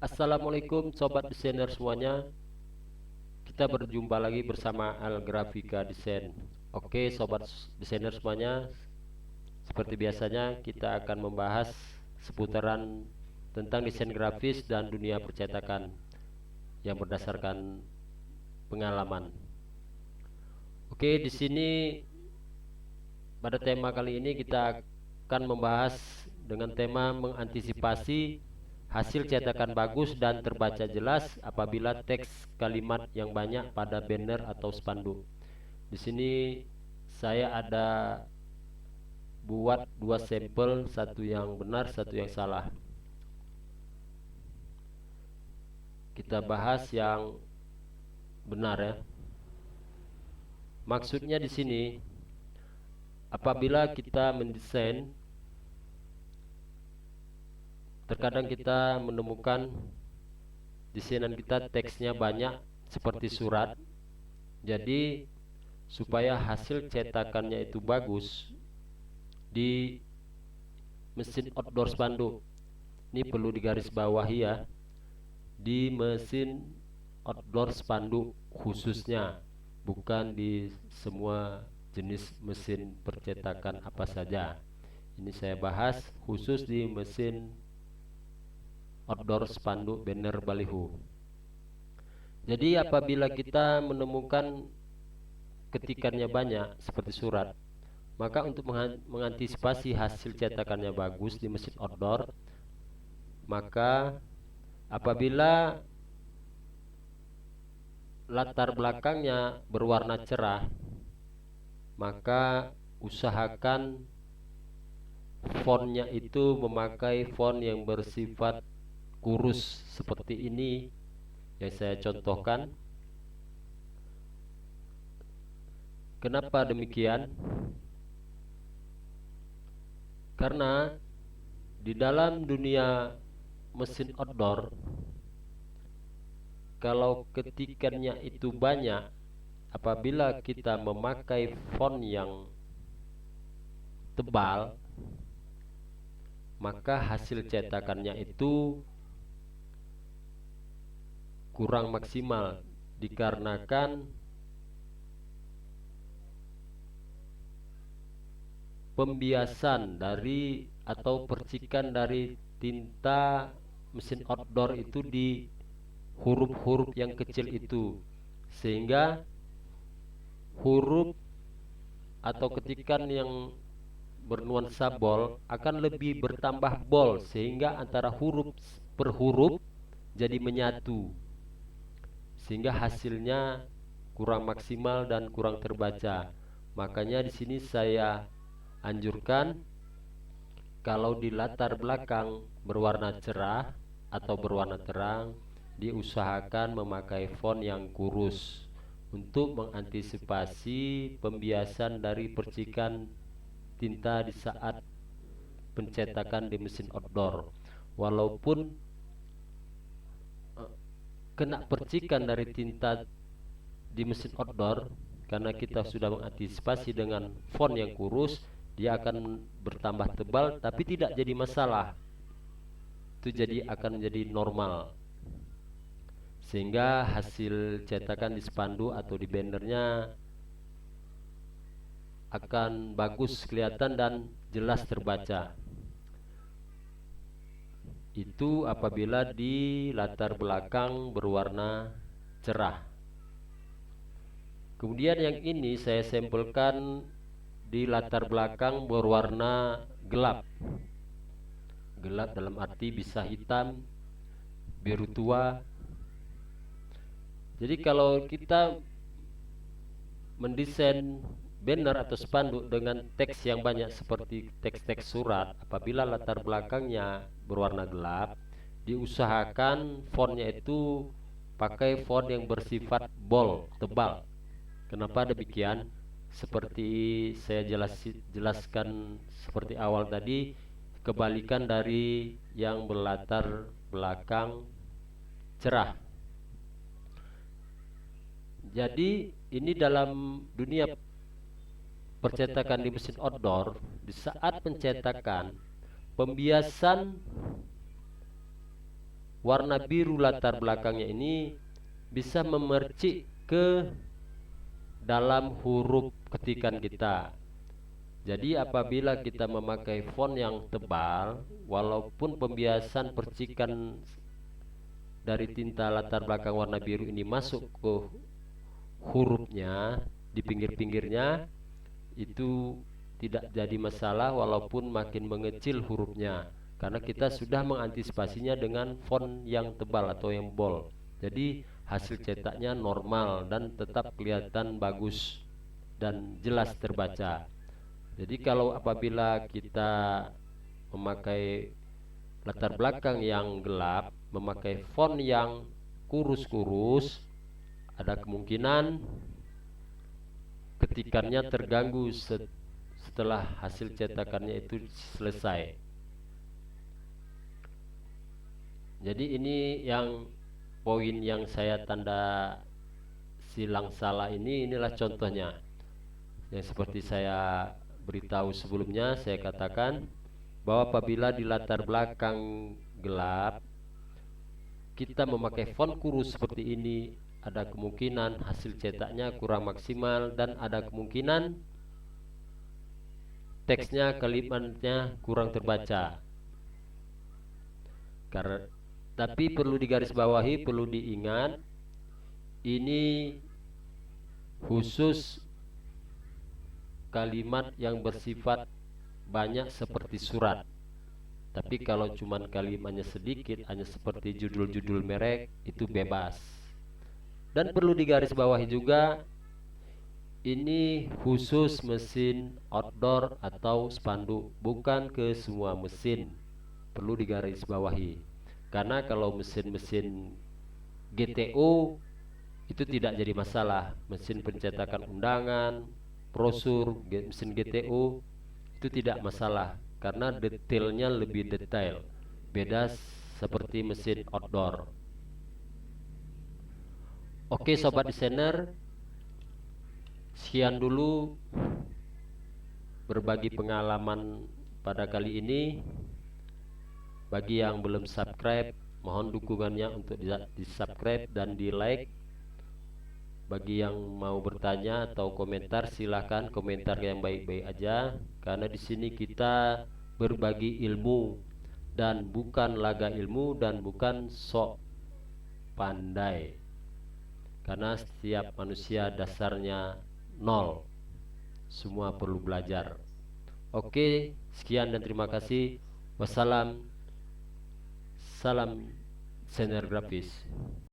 Assalamualaikum sobat desainer semuanya. Kita berjumpa lagi bersama Al Grafika Desain. Oke, sobat desainer semuanya, seperti biasanya kita akan membahas seputaran tentang desain grafis dan dunia percetakan yang berdasarkan pengalaman. Oke, di sini pada tema kali ini kita akan membahas dengan tema mengantisipasi hasil cetakan bagus dan terbaca jelas apabila teks kalimat yang banyak pada banner atau spanduk. Di sini saya ada buat dua sampel, satu yang benar, satu yang salah. Kita bahas yang benar ya. Maksudnya di sini apabila kita mendesain, terkadang kita menemukan desainan kita teksnya banyak seperti surat. Jadi supaya hasil cetakannya itu bagus di mesin outdoor spanduk, ini perlu digarisbawahi ya, di mesin outdoor spanduk khususnya, bukan di semua jenis mesin percetakan apa saja. Ini saya bahas khusus di mesin outdoor spanduk banner baliho. Jadi apabila kita menemukan ketikannya banyak seperti surat, maka untuk mengantisipasi hasil cetakannya bagus di mesin outdoor, maka apabila latar belakangnya berwarna cerah, maka usahakan fontnya itu memakai font yang bersifat kurus seperti ini yang saya contohkan. Kenapa demikian? Karena di dalam dunia mesin outdoor, kalau ketikannya itu banyak, apabila kita memakai font yang tebal, maka hasil cetakannya itu kurang maksimal dikarenakan pembiasan dari atau percikan dari tinta mesin outdoor itu di huruf-huruf yang kecil itu, sehingga huruf atau ketikan yang bernuansa bold akan lebih bertambah bold, sehingga antara huruf per huruf jadi menyatu, sehingga hasilnya kurang maksimal dan kurang terbaca. Makanya di sini saya anjurkan, kalau di latar belakang berwarna cerah atau berwarna terang, diusahakan memakai font yang kurus untuk mengantisipasi pembiasan dari percikan tinta di saat pencetakan di mesin outdoor. Walaupun kena percikan dari tinta di mesin outdoor, karena kita sudah mengantisipasi dengan font yang kurus, dia akan bertambah tebal tapi tidak jadi masalah. Itu jadi akan menjadi normal, sehingga hasil cetakan di spanduk atau di bannernya akan bagus kelihatan dan jelas terbaca. Itu apabila di latar belakang berwarna cerah. Kemudian yang ini saya sampelkan di latar belakang berwarna gelap. Gelap dalam arti bisa hitam, biru tua. Jadi kalau kita mendesain banner atau spanduk dengan teks yang banyak seperti teks-teks surat, apabila latar belakangnya berwarna gelap, diusahakan fontnya itu pakai font yang bersifat bold, tebal. Kenapa demikian? Seperti saya jelaskan seperti awal tadi, kebalikan dari yang berlatar belakang cerah. Jadi ini dalam dunia percetakan di mesin outdoor, di saat pencetakan, pembiasan warna biru latar belakangnya ini bisa memercik ke dalam huruf ketikan kita. Jadi apabila kita memakai font yang tebal, walaupun pembiasan percikan dari tinta latar belakang warna biru ini masuk ke hurufnya di pinggir-pinggirnya, itu tidak jadi masalah walaupun makin mengecil hurufnya, karena kita sudah mengantisipasinya dengan font yang tebal atau yang bold. Jadi hasil cetaknya normal dan tetap kelihatan bagus dan jelas terbaca. Jadi kalau apabila kita memakai latar belakang yang gelap, memakai font yang kurus-kurus, ada kemungkinan ketikannya terganggu setelah hasil cetakannya itu selesai. Jadi ini yang poin yang saya tanda silang salah inilah contohnya. Yang seperti saya beritahu sebelumnya, saya katakan bahwa apabila di latar belakang gelap kita memakai font kurus seperti ini, ada kemungkinan hasil cetaknya kurang maksimal dan ada kemungkinan teksnya, kalimatnya kurang terbaca. Tapi perlu digarisbawahi, perlu diingat, ini khusus kalimat yang bersifat banyak seperti surat. Tapi kalau cuman kalimatnya sedikit, hanya seperti judul-judul merek, itu bebas. Dan perlu digarisbawahi juga, ini khusus mesin outdoor atau spanduk, bukan ke semua mesin. Perlu digarisbawahi. Karena kalau mesin-mesin GTO itu tidak jadi masalah. Mesin pencetakan undangan, brosur, mesin GTO itu tidak masalah karena detailnya lebih detail. Beda seperti mesin outdoor. Oke sobat desainer, sekian dulu berbagi pengalaman pada kali ini. Bagi yang belum subscribe, mohon dukungannya untuk di subscribe dan di like. Bagi yang mau bertanya atau komentar, silahkan komentar yang baik-baik aja, karena di sini kita berbagi ilmu dan bukan laga ilmu dan bukan sok pandai, karena setiap manusia dasarnya nol, semua perlu belajar. Oke, sekian dan terima kasih. Wassalam, salam desainer grafis.